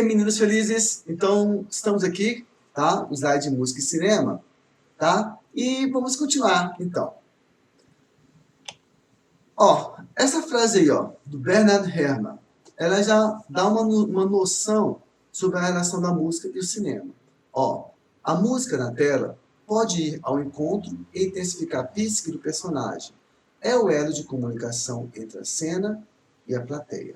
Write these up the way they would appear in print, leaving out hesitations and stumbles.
meninos felizes? Então, estamos aqui, tá? O slide de música e cinema, tá? E vamos continuar, então. Ó, essa frase aí, ó, do Bernard Herrmann, ela já dá uma noção sobre a relação da música e o cinema. Ó, a música na tela pode ir ao encontro e intensificar a psique do personagem. É o elo de comunicação entre a cena e a plateia.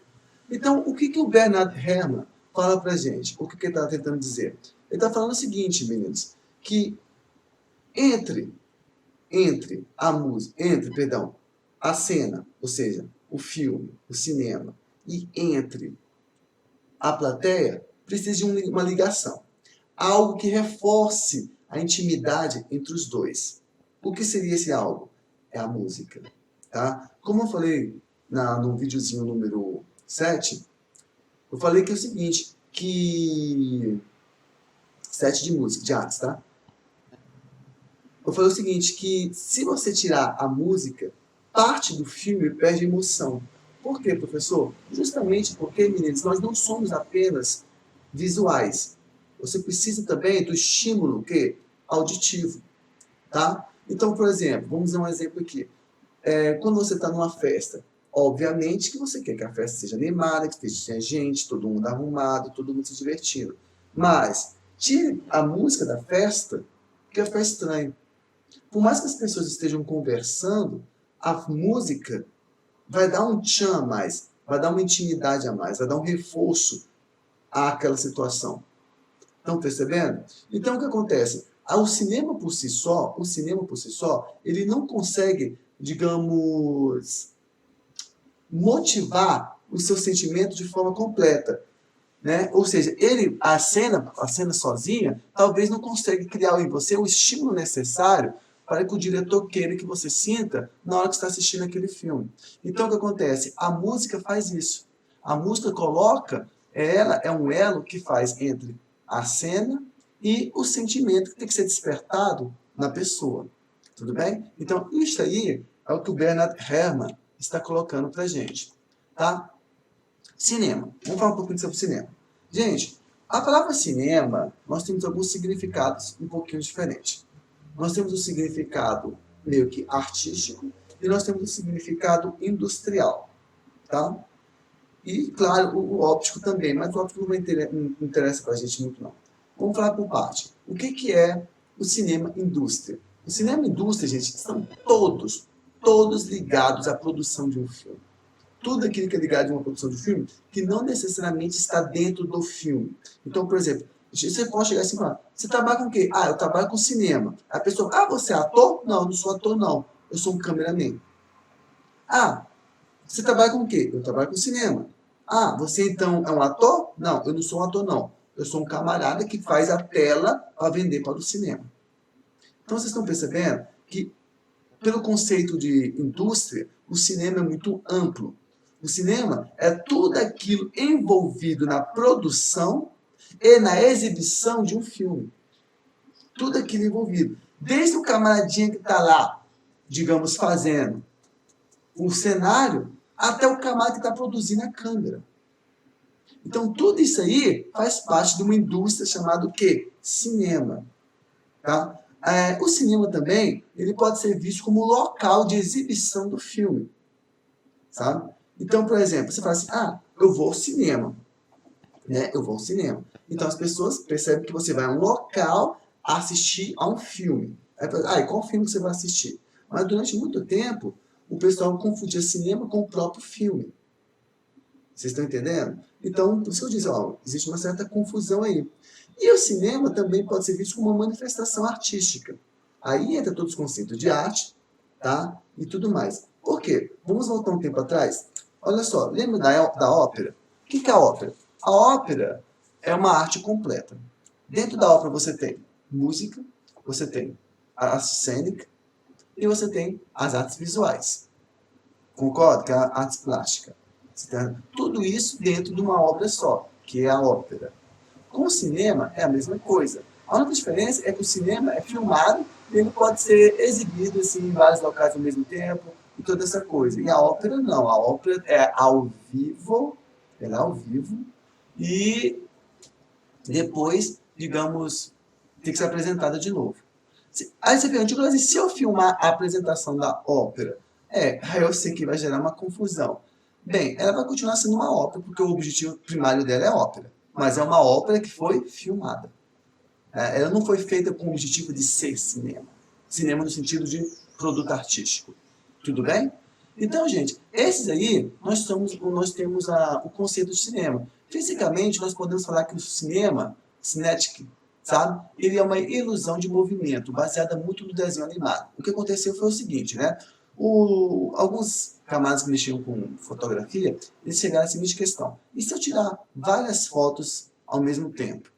Então, o que o Bernard Herrmann fala pra gente? O que ele está tentando dizer? Ele está falando o seguinte, meninos, que entre a cena, ou seja, o filme, o cinema, e entre a plateia, precisa de uma ligação. Algo que reforce a intimidade entre os dois. O que seria esse algo? É a música. Tá? Como eu falei no videozinho número 7, eu falei que é o seguinte, que... 7 de música, de artes, tá? Eu falei o seguinte, que se você tirar a música, parte do filme perde emoção. Por quê, professor? Justamente porque, meninos, nós não somos apenas visuais. Você precisa também do estímulo auditivo. Tá? Então, por exemplo, vamos dar um exemplo aqui. Quando você está numa festa, obviamente que você quer que a festa seja animada, que tenha gente, todo mundo arrumado, todo mundo se divertindo. Mas, tire a música da festa, que vai ficar estranho. Por mais que as pessoas estejam conversando, a música vai dar um tchan a mais, vai dar uma intimidade a mais, vai dar um reforço àquela situação. Estão percebendo? Então, o que acontece? O cinema por si só, ele não consegue, digamos, motivar o seu sentimento de forma completa. Né? Ou seja, a cena sozinha, talvez não consiga criar em você o estímulo necessário para que o diretor queira que você sinta na hora que está assistindo aquele filme. Então, o que acontece? A música faz isso. A música ela é um elo que faz entre a cena e o sentimento que tem que ser despertado na pessoa. Tudo bem? Então, isso aí é o que o Bernard Herrmann está colocando para a gente. Tá? Cinema. Vamos falar um pouquinho sobre cinema. Gente, a palavra cinema, nós temos alguns significados um pouquinho diferentes. Nós temos o significado meio que artístico e nós temos o significado industrial. Tá? E, claro, o óptico também, mas o óptico não interessa para a gente muito, não. Vamos falar por parte. O que é o cinema indústria? O cinema indústria, gente, são todos ligados à produção de um filme. Tudo aquilo que é ligado a uma produção de filme, que não necessariamente está dentro do filme. Então, por exemplo, você pode chegar assim e falar, você trabalha com o quê? Eu trabalho com cinema. A pessoa, você é ator? Não, eu não sou ator, não. Eu sou um cameraman. Você trabalha com o quê? Eu trabalho com cinema. Você então é um ator? Não, eu não sou um ator, não. Eu sou um camarada que faz a tela para vender para o cinema. Então, vocês estão percebendo que, pelo conceito de indústria, o cinema é muito amplo. O cinema é tudo aquilo envolvido na produção e na exibição de um filme. Tudo aquilo envolvido. Desde o camaradinha que está lá, digamos, fazendo o cenário, até o camarada que está produzindo a câmera. Então, tudo isso aí faz parte de uma indústria chamada o quê? Cinema. Tá? O cinema também, ele pode ser visto como local de exibição do filme. Sabe? Então, por exemplo, você fala assim, eu vou ao cinema. Né? Eu vou ao cinema. Então, as pessoas percebem que você vai a um local assistir a um filme. Aí, e qual filme você vai assistir? Mas durante muito tempo, o pessoal confundia cinema com o próprio filme. Vocês estão entendendo? Então, por isso que eu disse, existe uma certa confusão aí. E o cinema também pode ser visto como uma manifestação artística. Aí entra todos os conceitos de arte, tá? E tudo mais. Por quê? Vamos voltar um tempo atrás? Olha só, lembra da ópera? O que é a ópera? A ópera é uma arte completa. Dentro da ópera você tem música, você tem a arte cênica e você tem as artes visuais. Concorda? Que é a arte plástica. Tudo isso dentro de uma obra só, que é a ópera. Com o cinema é a mesma coisa. A única diferença é que o cinema é filmado e ele pode ser exibido assim, em vários locais ao mesmo tempo e toda essa coisa. E a ópera não. A ópera é ao vivo, ela é ao vivo e depois, digamos, tem que ser apresentada de novo. Aí você pergunta, e se eu filmar a apresentação da ópera? Aí eu sei que vai gerar uma confusão. Bem, ela vai continuar sendo uma ópera, porque o objetivo primário dela é ópera. Mas é uma ópera que foi filmada. Ela não foi feita com o objetivo de ser cinema. Cinema no sentido de produto artístico. Tudo bem? Então, gente, esses aí, nós temos o conceito de cinema. Fisicamente, nós podemos falar que o cinema, cinético, sabe? Ele é uma ilusão de movimento, baseada muito no desenho animado. O que aconteceu foi o seguinte, né? Alguns camaradas que mexiam com fotografia, eles chegaram à seguinte questão: e se eu tirar várias fotos ao mesmo tempo?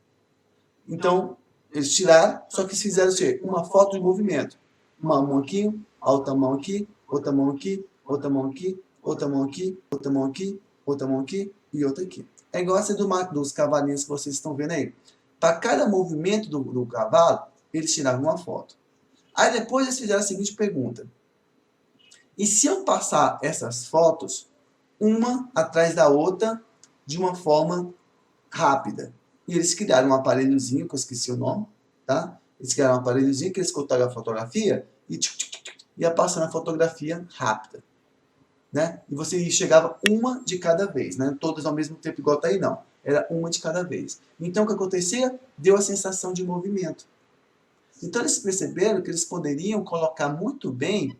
Então, eles tiraram, só que fizeram uma foto de movimento. Uma mão aqui, outra mão aqui, outra mão aqui, outra mão aqui, outra mão aqui, outra mão aqui, outra mão aqui e outra aqui. É igual essa dos cavalinhos que vocês estão vendo aí. Para cada movimento do cavalo, eles tiraram uma foto. Aí depois eles fizeram a seguinte pergunta: e se eu passar essas fotos, uma atrás da outra, de uma forma rápida? E eles criaram um aparelhozinho, que eu esqueci o nome, tá? Eles criaram um aparelhozinho que eles cortaram a fotografia e ia passando a fotografia rápida, né? E você chegava uma de cada vez, né? Todas ao mesmo tempo, igual tá aí, não. Era uma de cada vez. Então, o que acontecia? Deu a sensação de movimento. Então, eles perceberam que eles poderiam colocar muito bem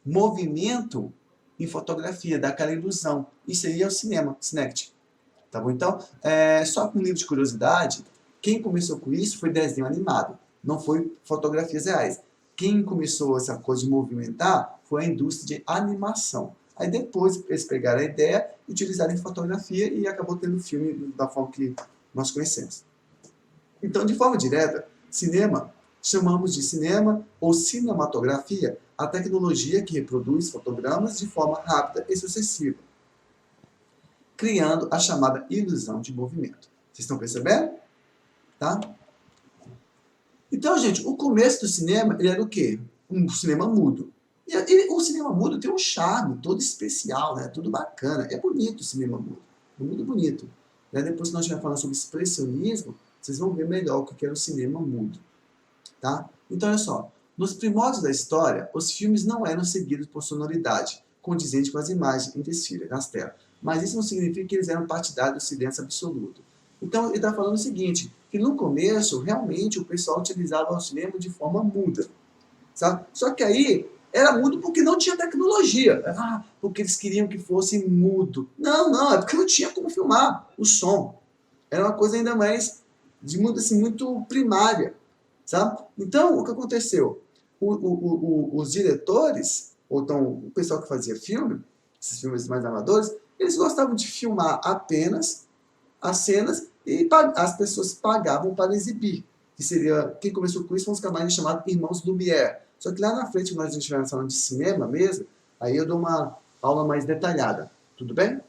movimento em fotografia, dar aquela ilusão. Isso aí é o cinema, Cinect. Tá bom? Então, só com um livro de curiosidade, quem começou com isso foi desenho animado, não foi fotografias reais. Quem começou essa coisa de movimentar foi a indústria de animação. Aí depois eles pegaram a ideia, utilizaram em fotografia e acabou tendo filme da forma que nós conhecemos. Então, de forma direta, cinema, chamamos de cinema ou cinematografia a tecnologia que reproduz fotogramas de forma rápida e sucessiva, criando a chamada ilusão de movimento. Vocês estão percebendo? Tá? Então, gente, o começo do cinema, ele era o quê? Um cinema mudo. E o cinema mudo tem um charme todo especial, né? Tudo bacana. É bonito o cinema mudo. É muito bonito. Depois que nós estivermos falando sobre expressionismo, vocês vão ver melhor o que era o cinema mudo. Tá? Então, olha só. Nos primórdios da história, os filmes não eram seguidos por sonoridade, condizente com as imagens em desfile nas telas. Mas isso não significa que eles eram partidários do silêncio absoluto. Então, ele está falando o seguinte, que no começo, realmente, o pessoal utilizava o cinema de forma muda. Sabe? Só que aí, era mudo porque não tinha tecnologia. Porque eles queriam que fosse mudo. Não, é porque não tinha como filmar o som. Era uma coisa ainda mais, de mundo, assim, muito primária. Sabe? Então, o que aconteceu? Os diretores, ou então o pessoal que fazia filme, esses filmes mais amadores, eles gostavam de filmar apenas as cenas e as pessoas pagavam para exibir. Que seria, quem começou com isso foi uns camaradas chamados Irmãos Lumière. Só que lá na frente, quando nós estivermos falando de cinema mesmo, aí eu dou uma aula mais detalhada. Tudo bem?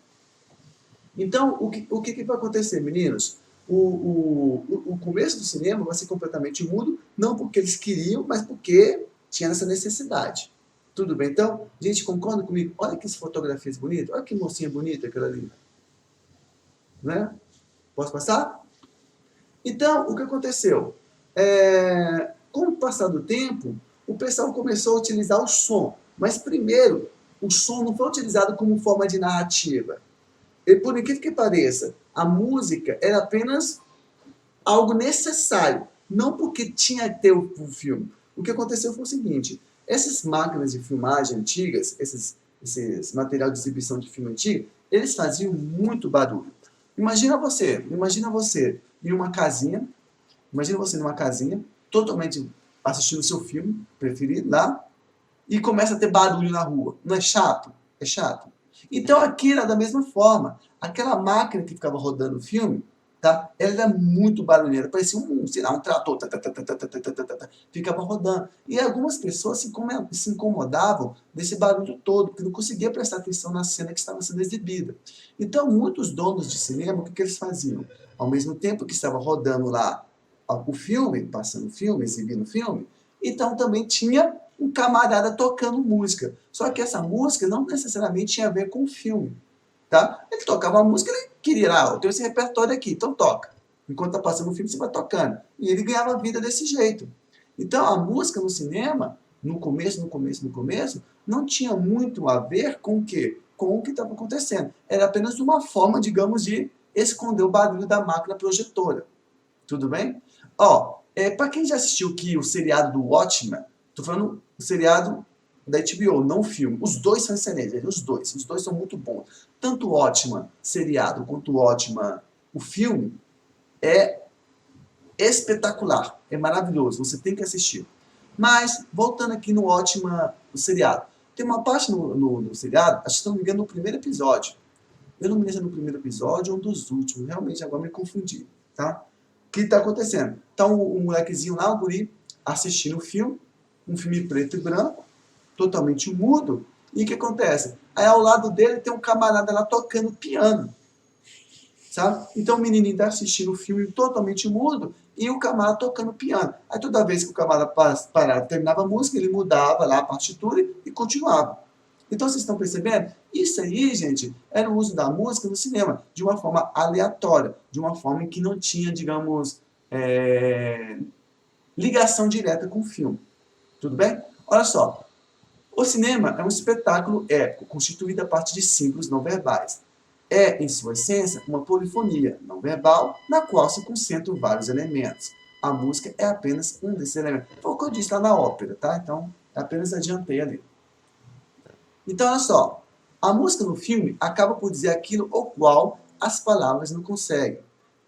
Então, o que vai acontecer, meninos? O começo do cinema vai ser completamente mudo, não porque eles queriam, mas porque tinha essa necessidade. Tudo bem? Então, gente, concorda comigo? Olha que fotografias bonitas. Olha que mocinha bonita aquela ali. Né? Posso passar? Então, o que aconteceu? Com o passar do tempo, o pessoal começou a utilizar o som. Mas primeiro, o som não foi utilizado como forma de narrativa. E por incrível que pareça, a música era apenas algo necessário, não porque tinha que ter o filme. O que aconteceu foi o seguinte, essas máquinas de filmagem antigas, esses material de exibição de filme antigo, eles faziam muito barulho. Imagina você em uma casinha, totalmente assistindo o seu filme preferido lá, e começa a ter barulho na rua. Não é chato? É chato. Então aqui era da mesma forma. Aquela máquina que ficava rodando o filme, tá? Ela era muito barulheira, parecia um trator, ficava rodando. E algumas pessoas se incomodavam desse barulho todo, porque não conseguia prestar atenção na cena que estava sendo exibida. Então muitos donos de cinema, o que eles faziam? Ao mesmo tempo que estava rodando lá o filme, passando o filme, exibindo o filme, então também tinha um camarada tocando música. Só que essa música não necessariamente tinha a ver com o filme. Tá? Ele tocava a música, ele queria, eu tenho esse repertório aqui, então toca. Enquanto está passando o filme, você vai tocando. E ele ganhava vida desse jeito. Então, a música no cinema, no começo, não tinha muito a ver com o quê? Com o que estava acontecendo. Era apenas uma forma, digamos, de esconder o barulho da máquina projetora. Tudo bem? Ó, para quem já assistiu aqui o seriado do Watchmen, tô falando o seriado da HBO, não o filme. Os dois são excelentes, os dois são muito bons. Tanto o Watchmen seriado quanto o Watchmen o filme é espetacular, é maravilhoso, você tem que assistir. Mas, voltando aqui no Watchmen, o seriado, tem uma parte no seriado, acho que se não me engano no primeiro episódio, eu não me lembro se é no primeiro episódio ou um dos últimos, realmente agora me confundi, tá? O que está acontecendo? Então, o molequezinho lá, o guri, assistindo o filme, um filme preto e branco, totalmente mudo, e o que acontece? Aí ao lado dele tem um camarada lá tocando piano, sabe? Então o menininho está assistindo o filme totalmente mudo e o camarada tocando piano. Aí toda vez que o camarada parava, terminava a música, ele mudava lá a partitura e continuava. Então vocês estão percebendo? Isso aí, gente, era o uso da música no cinema, de uma forma aleatória, de uma forma em que não tinha, digamos, ligação direta com o filme. Tudo bem? Olha só, o cinema é um espetáculo épico, constituído a partir de símbolos não verbais. É, em sua essência, uma polifonia não verbal, na qual se concentram vários elementos. A música é apenas um desses elementos. Foi o que eu disse lá na ópera, tá? Então, apenas adiantei ali. Então, olha só. A música no filme acaba por dizer aquilo o qual as palavras não conseguem.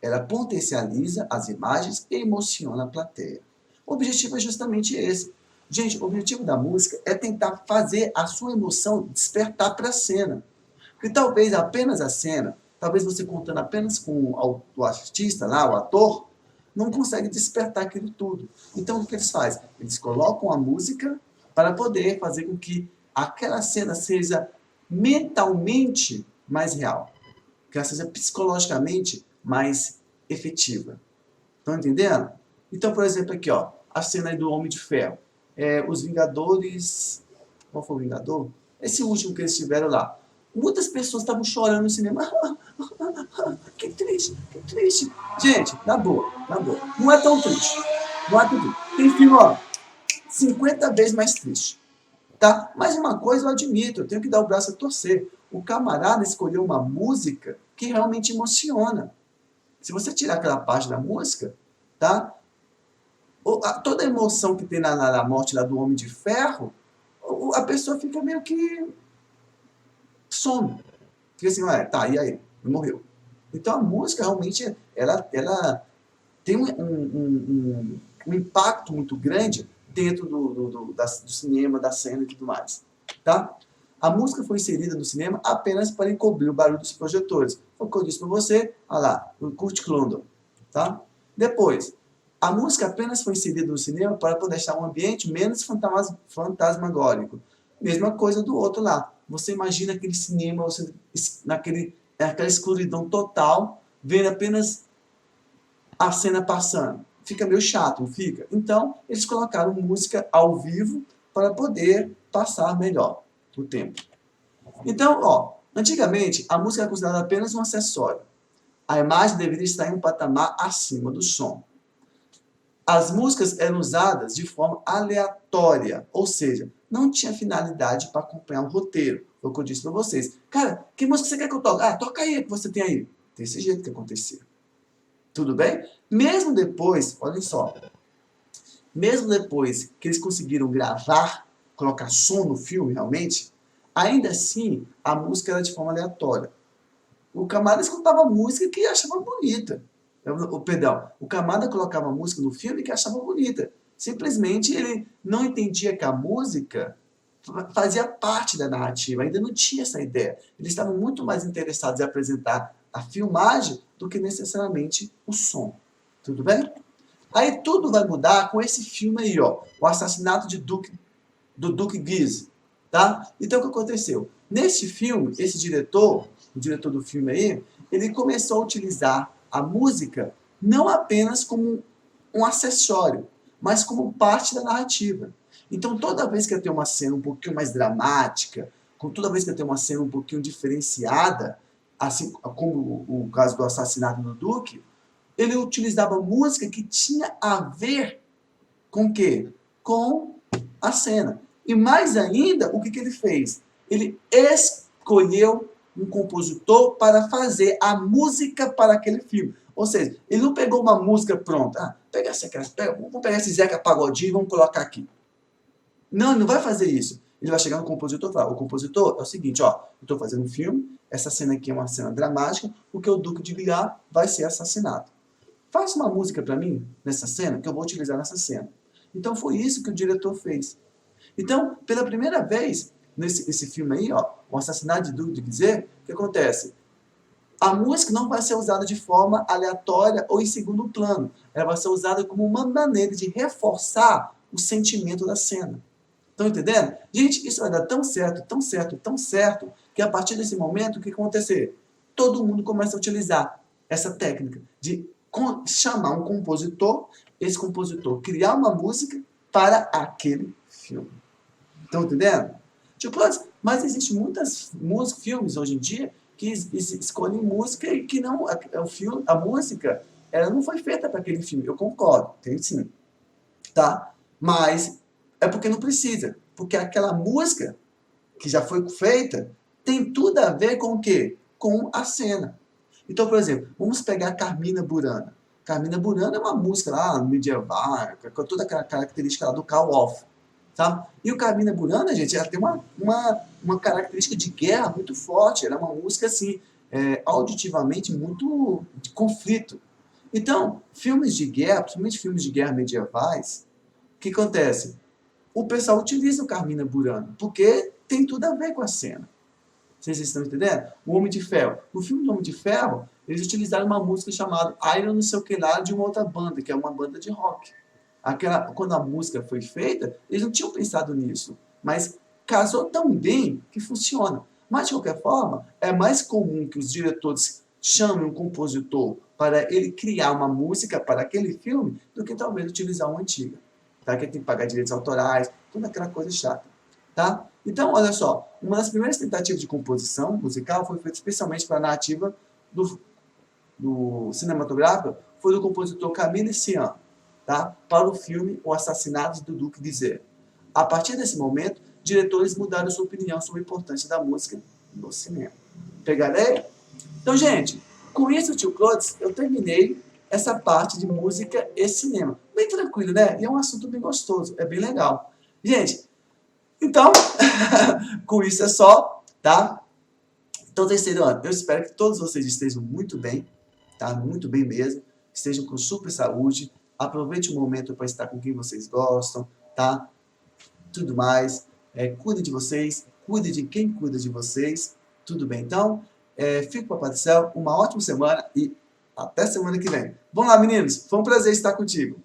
Ela potencializa as imagens e emociona a plateia. O objetivo é justamente esse. Gente, o objetivo da música é tentar fazer a sua emoção despertar para a cena. Porque talvez apenas a cena, talvez você contando apenas com o artista lá, o ator, não consegue despertar aquilo tudo. Então, o que eles fazem? Eles colocam a música para poder fazer com que aquela cena seja mentalmente mais real. Que ela seja psicologicamente mais efetiva. Estão entendendo? Então, por exemplo, aqui, ó, a cena aí do Homem de Ferro. Os Vingadores... Qual foi o Vingador? Esse último que eles tiveram lá. Muitas pessoas estavam chorando no cinema. Que triste, que triste. Gente, na boa, na boa. Não é tão triste. Não é tão triste. Tem filme, ó, 50 vezes mais triste. Tá? Mas uma coisa eu admito, eu tenho que dar o braço a torcer. O camarada escolheu uma música que realmente emociona. Se você tirar aquela parte da música, tá? Toda a emoção que tem na morte lá do Homem de Ferro, a pessoa fica meio que some. Fica assim, tá, e aí? Ele morreu. Então a música realmente, ela tem um impacto muito grande dentro do cinema, da cena e tudo mais. Tá? A música foi inserida no cinema apenas para encobrir o barulho dos projetores. Foi o que eu disse para você, olha lá, o Kurt London. Tá? Depois, a música apenas foi inserida no cinema para poder deixar um ambiente menos fantasmagórico. Mesma coisa do outro lá. Você imagina aquele cinema, você, naquela escuridão total, vendo apenas a cena passando. Fica meio chato, não fica? Então, eles colocaram música ao vivo para poder passar melhor o tempo. Então, ó, antigamente, a música era considerada apenas um acessório. A imagem deveria estar em um patamar acima do som. As músicas eram usadas de forma aleatória, ou seja, não tinha finalidade para acompanhar um roteiro. Foi o que eu disse para vocês. Cara, que música você quer que eu toque? Ah, toca aí, que você tem aí. Desse jeito que acontecia. Tudo bem? Mesmo depois, olhem só, mesmo depois que eles conseguiram gravar, colocar som no filme realmente, ainda assim a música era de forma aleatória. O camarada escutava música que achava bonita. Perdão, o camarada colocava música no filme que achava bonita. Simplesmente ele não entendia que a música fazia parte da narrativa, ainda não tinha essa ideia. Eles estavam muito mais interessados em apresentar a filmagem do que necessariamente o som. Tudo bem? Aí tudo vai mudar com esse filme aí, ó, o assassinato do Duke Guise. Tá? Então o que aconteceu? Nesse filme, esse diretor, o diretor do filme aí, ele começou a utilizar a música não apenas como um acessório, mas como parte da narrativa. Então, toda vez que eu tenho uma cena um pouquinho mais dramática, toda vez que eu tenho uma cena um pouquinho diferenciada, assim como o caso do assassinato do Duque, ele utilizava música que tinha a ver com o quê? Com a cena. E mais ainda, o que ele fez? Ele escolheu um compositor para fazer a música para aquele filme. Ou seja, ele não pegou uma música pronta. Vamos pegar esse Zeca Pagodinho e vamos colocar aqui. Não, ele não vai fazer isso. Ele vai chegar no compositor e falar, o compositor é o seguinte, ó, eu estou fazendo um filme, essa cena aqui é uma cena dramática, porque o Duque de Villar vai ser assassinado. Faça uma música para mim nessa cena, que eu vou utilizar nessa cena. Então foi isso que o diretor fez. Então, pela primeira vez, nesse filme aí, ó, o assassinato de Duque de Villar, o que acontece? A música não vai ser usada de forma aleatória ou em segundo plano. Ela vai ser usada como uma maneira de reforçar o sentimento da cena. Estão entendendo? Gente, isso vai dar tão certo, tão certo, tão certo, que a partir desse momento, o que vai acontecer? Todo mundo começa a utilizar essa técnica de chamar um compositor, esse compositor criar uma música para aquele filme. Estão entendendo? Tipo, mas existem muitas filmes hoje em dia que escolhem música e que não, a música, ela não foi feita para aquele filme. Eu concordo, tem sim. Tá? Mas é porque não precisa. Porque aquela música que já foi feita tem tudo a ver com o quê? Com a cena. Então, por exemplo, vamos pegar a Carmina Burana. Carmina Burana é uma música lá medieval, com toda aquela característica lá do call-off. Tá? E o Carmina Burana, gente, ela tem uma característica de guerra muito forte. Ela é uma música, assim, auditivamente muito de conflito. Então, filmes de guerra, principalmente filmes de guerra medievais, o que acontece? O pessoal utiliza o Carmina Burana, porque tem tudo a ver com a cena. Vocês estão entendendo? O Homem de Ferro. No filme do Homem de Ferro, eles utilizaram uma música chamada Iron não sei o que lá, de uma outra banda, que é uma banda de rock. Quando a música foi feita, eles não tinham pensado nisso. Mas casou tão bem que funciona. Mas, de qualquer forma, é mais comum que os diretores chamem um compositor para ele criar uma música para aquele filme do que talvez utilizar uma antiga. Tá? Que tem que pagar direitos autorais, toda aquela coisa chata. Tá? Então, olha só, uma das primeiras tentativas de composição musical foi feita especialmente para a narrativa do cinematográfico, foi do compositor Camille Cian, tá? Para o filme O Assassinato do Duque de Villar. A partir desse momento, diretores mudaram sua opinião sobre a importância da música no cinema. Pegarei? Então, gente, com isso, tio Clodes, eu terminei essa parte de música e cinema. Bem tranquilo, né? E é um assunto bem gostoso, é bem legal. Gente, então, com isso é só, tá? Então, terceiro ano, eu espero que todos vocês estejam muito bem, tá? Muito bem mesmo. Estejam com super saúde. Aproveite o momento para estar com quem vocês gostam, tá? Tudo mais. Cuide de vocês, cuide de quem cuida de vocês. Tudo bem? Então, fico com o Papai do Céu. Uma ótima semana e até semana que vem. Vamos lá, meninos. Foi um prazer estar contigo.